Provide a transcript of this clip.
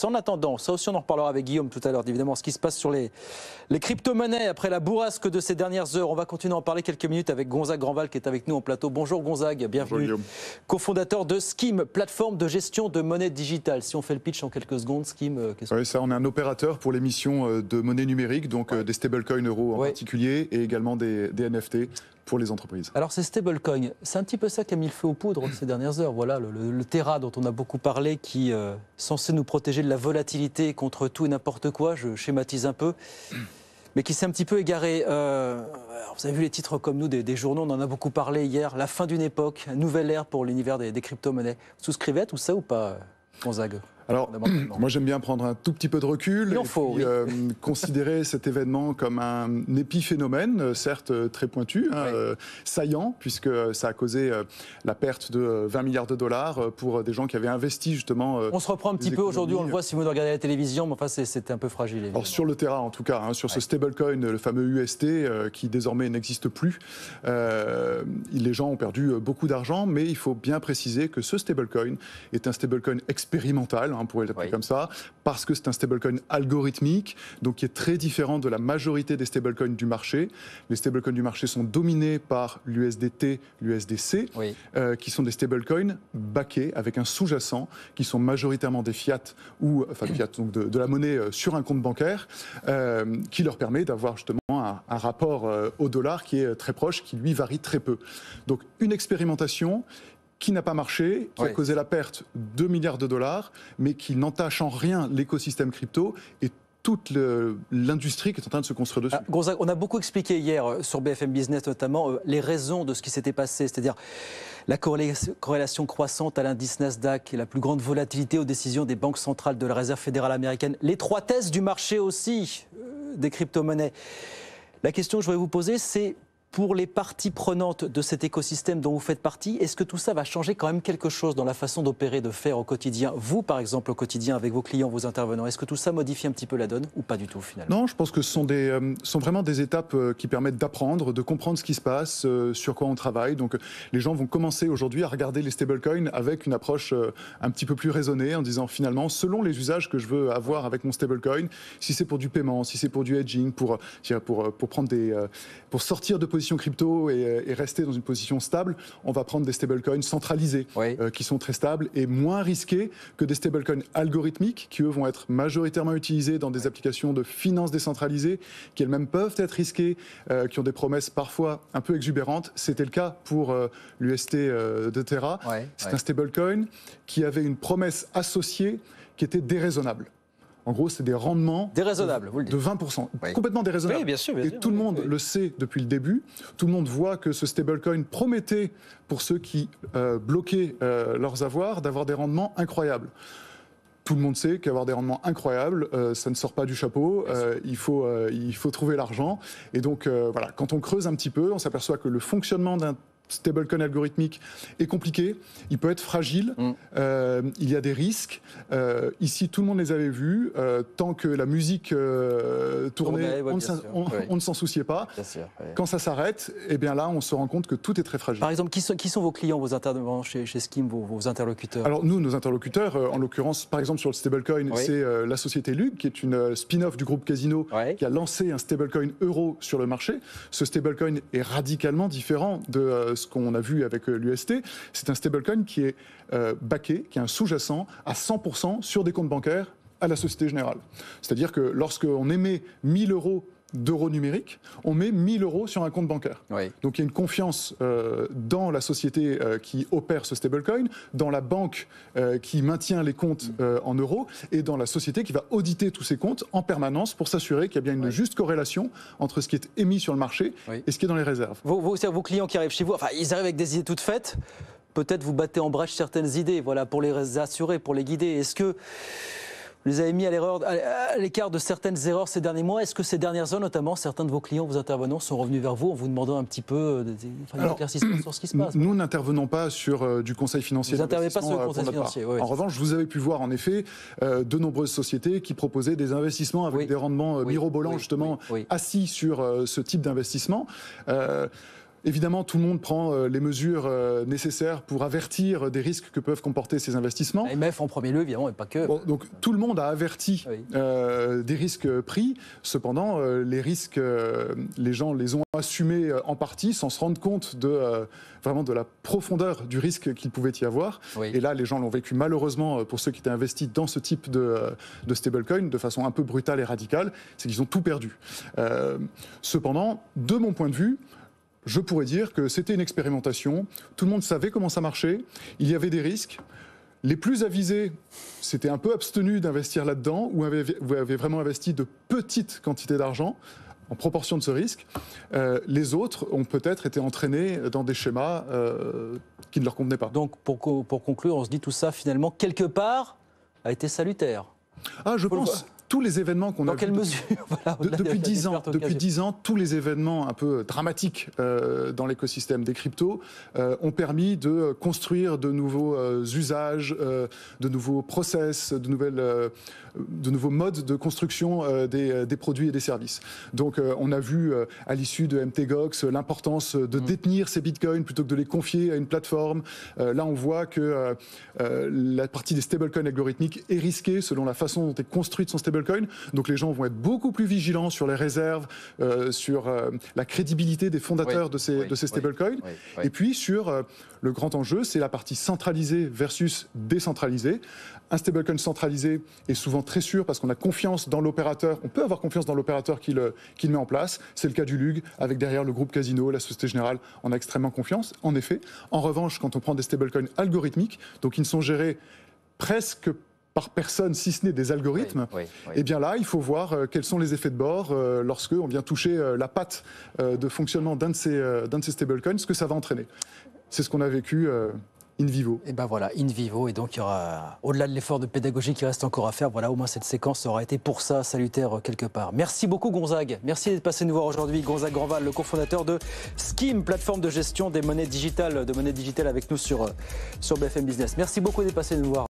En attendant, ça aussi on en reparlera avec Guillaume tout à l'heure, évidemment, ce qui se passe sur les crypto-monnaies après la bourrasque de ces dernières heures. On va continuer à en parler quelques minutes avec Gonzague Grandval qui est avec nous en plateau. Bonjour Gonzague, bienvenue. Bonjour, cofondateur de Scheme, plateforme de gestion de monnaie digitale. Si on fait le pitch en quelques secondes, Scheme, qu'est-ce que... Oui, ça, on est un opérateur pour l'émission de monnaie numérique, donc des stablecoins euros en particulier, et également des NFT pour les entreprises. Alors ces stablecoins, c'est un petit peu ça qui a mis le feu aux poudres ces dernières heures. Voilà, le Terra dont on a beaucoup parlé, qui est censé nous protéger de la volatilité contre tout et n'importe quoi, je schématise un peu, mais qui s'est un petit peu égaré. Vous avez vu les titres comme nous des journaux, on en a beaucoup parlé hier, la fin d'une époque, une nouvelle ère pour l'univers des crypto-monnaies. Vous souscrivez à tout ça ou pas, Gonzague ? Alors, moi j'aime bien prendre un tout petit peu de recul considérer cet événement comme un épiphénomène, certes très pointu, saillant, puisque ça a causé la perte de 20 milliards de dollars pour des gens qui avaient investi justement. On se reprend un petit peu aujourd'hui, on le voit si vous regardez la télévision, mais enfin c'était un peu fragile. Évidemment. Alors sur le terrain en tout cas, sur ce stablecoin, le fameux UST, qui désormais n'existe plus, les gens ont perdu beaucoup d'argent, mais il faut bien préciser que ce stablecoin est un stablecoin expérimental, on pourrait l'appeler comme ça, parce que c'est un stablecoin algorithmique, donc qui est très différent de la majorité des stablecoins du marché. Les stablecoins du marché sont dominés par l'USDT, l'USDC, qui sont des stablecoins backés avec un sous-jacent, qui sont majoritairement des fiat, ou enfin des fiat, donc de la monnaie sur un compte bancaire, qui leur permet d'avoir justement un rapport au dollar qui est très proche, qui lui varie très peu. Donc une expérimentation qui n'a pas marché, qui a causé la perte de 2 milliards de dollars, mais qui n'entache en rien l'écosystème crypto et toute l'industrie qui est en train de se construire dessus. Gonzague, on a beaucoup expliqué hier sur BFM Business notamment les raisons de ce qui s'était passé, c'est-à-dire la corrélation croissante à l'indice Nasdaq et la plus grande volatilité aux décisions des banques centrales de la Réserve fédérale américaine, l'étroitesse du marché aussi des crypto-monnaies. La question que je voudrais vous poser, c'est pour les parties prenantes de cet écosystème dont vous faites partie, est-ce que tout ça va changer quand même quelque chose dans la façon d'opérer, de faire au quotidien? Vous, par exemple, au quotidien, avec vos clients, vos intervenants, est-ce que tout ça modifie un petit peu la donne ou pas du tout, finalement? Non, je pense que ce sont vraiment des étapes qui permettent d'apprendre, de comprendre ce qui se passe, sur quoi on travaille. Donc, les gens vont commencer aujourd'hui à regarder les stablecoins avec une approche un petit peu plus raisonnée, en disant finalement, selon les usages que je veux avoir avec mon stablecoin, si c'est pour du paiement, si c'est pour du hedging, pour sortir de position crypto et rester dans une position stable, on va prendre des stablecoins centralisés qui sont très stables et moins risqués que des stablecoins algorithmiques qui, eux, vont être majoritairement utilisés dans des applications de finance décentralisées qui elles-mêmes peuvent être risquées, qui ont des promesses parfois un peu exubérantes. C'était le cas pour l'UST de Terra. C'est un stablecoin qui avait une promesse associée qui était déraisonnable. En gros, c'est des rendements déraisonnables, de 20%. Complètement déraisonnables. Oui, bien sûr, bien sûr. Et tout le monde le sait depuis le début. Tout le monde voit que ce stablecoin promettait, pour ceux qui bloquaient leurs avoirs, d'avoir des rendements incroyables. Tout le monde sait qu'avoir des rendements incroyables, ça ne sort pas du chapeau. Il faut trouver l'argent. Et donc, voilà, quand on creuse un petit peu, on s'aperçoit que le fonctionnement d'un stablecoin algorithmique est compliqué, il peut être fragile, il y a des risques. Ici, tout le monde les avait vus. Tant que la musique tournait, on ne s'en souciait pas. Quand ça s'arrête, eh bien là, on se rend compte que tout est très fragile. Par exemple, qui sont vos clients, vos intervenants chez Scheme, vos interlocuteurs? Alors nous, nos interlocuteurs, en l'occurrence, par exemple sur le stablecoin, c'est la société Lug, qui est une spin-off du groupe Casino, qui a lancé un stablecoin euro sur le marché. Ce stablecoin est radicalement différent de ce qu'on a vu avec l'UST. C'est un stablecoin qui est backé, qui est un sous-jacent à 100% sur des comptes bancaires à la Société Générale. C'est-à-dire que lorsqu'on émet 1 000 € d'euros numériques, on met 1 000 € sur un compte bancaire. Donc il y a une confiance dans la société qui opère ce stablecoin, dans la banque qui maintient les comptes en euros et dans la société qui va auditer tous ces comptes en permanence pour s'assurer qu'il y a bien une juste corrélation entre ce qui est émis sur le marché et ce qui est dans les réserves. Vos clients qui arrivent chez vous, enfin, ils arrivent avec des idées toutes faites, peut-être vous battez en brèche certaines idées, voilà, pour les assurer, pour les guider. Est-ce que vous les avez mis à l'écart de certaines erreurs ces derniers mois? Est-ce que ces dernières heures, notamment, certains de vos clients, vos intervenants, sont revenus vers vous en vous demandant un petit peu d'éclaircissement sur ce qui se passe? Nous n'intervenons pas sur du conseil financier. Vous n'intervenez pas sur le conseil financier. En revanche, vous avez pu voir en effet de nombreuses sociétés qui proposaient des investissements avec des rendements mirobolants, justement, assis sur ce type d'investissement. évidemment, tout le monde prend les mesures nécessaires pour avertir des risques que peuvent comporter ces investissements. L'AMF en premier lieu, évidemment, et pas que. Bon, donc tout le monde a averti des risques pris. Cependant, les risques, les gens les ont assumés en partie sans se rendre compte vraiment de la profondeur du risque qu'il pouvait y avoir. Oui. Et là, les gens l'ont vécu malheureusement pour ceux qui étaient investis dans ce type de stablecoin de façon un peu brutale et radicale, c'est qu'ils ont tout perdu. Cependant, de mon point de vue, je pourrais dire que c'était une expérimentation. Tout le monde savait comment ça marchait. Il y avait des risques. Les plus avisés s'étaient un peu abstenus d'investir là-dedans ou avaient vraiment investi de petites quantités d'argent en proportion de ce risque. Les autres ont peut-être été entraînés dans des schémas qui ne leur convenaient pas. Donc, pour conclure, on se dit tout ça, finalement, quelque part, a été salutaire. Ah, je pense... Tous les événements qu'on a vus... Dans quelle mesure voilà, depuis 10 ans, tous les événements un peu dramatiques dans l'écosystème des cryptos ont permis de construire de nouveaux usages, de nouveaux process, de nouveaux modes de construction des produits et des services. Donc on a vu à l'issue de MTGOX l'importance de détenir ces bitcoins plutôt que de les confier à une plateforme. Là, on voit que la partie des stablecoins algorithmiques est risquée selon la façon dont est construite son stablecoin. Donc les gens vont être beaucoup plus vigilants sur les réserves, sur la crédibilité des fondateurs de ces stablecoins. Et puis sur le grand enjeu, c'est la partie centralisée versus décentralisée. Un stablecoin centralisé est souvent très sûr parce qu'on a confiance dans l'opérateur. On peut avoir confiance dans l'opérateur qui le met en place. C'est le cas du LUG, avec derrière le groupe Casino, la Société Générale. On a extrêmement confiance, en effet. En revanche, quand on prend des stablecoins algorithmiques, donc ils ne sont gérés presque par personne, si ce n'est des algorithmes, eh bien là, il faut voir quels sont les effets de bord lorsque on vient toucher la patte de fonctionnement d'un de ces stablecoins, ce que ça va entraîner. C'est ce qu'on a vécu in vivo. Et ben voilà, in vivo, et donc il y aura, au-delà de l'effort de pédagogie qui reste encore à faire, voilà, au moins cette séquence aura été pour ça salutaire quelque part. Merci beaucoup Gonzague, merci d'être passé nous voir aujourd'hui. Gonzague Grandval, le cofondateur de Scheme, plateforme de gestion des monnaies digitales, avec nous sur BFM Business. Merci beaucoup d'être passé nous voir.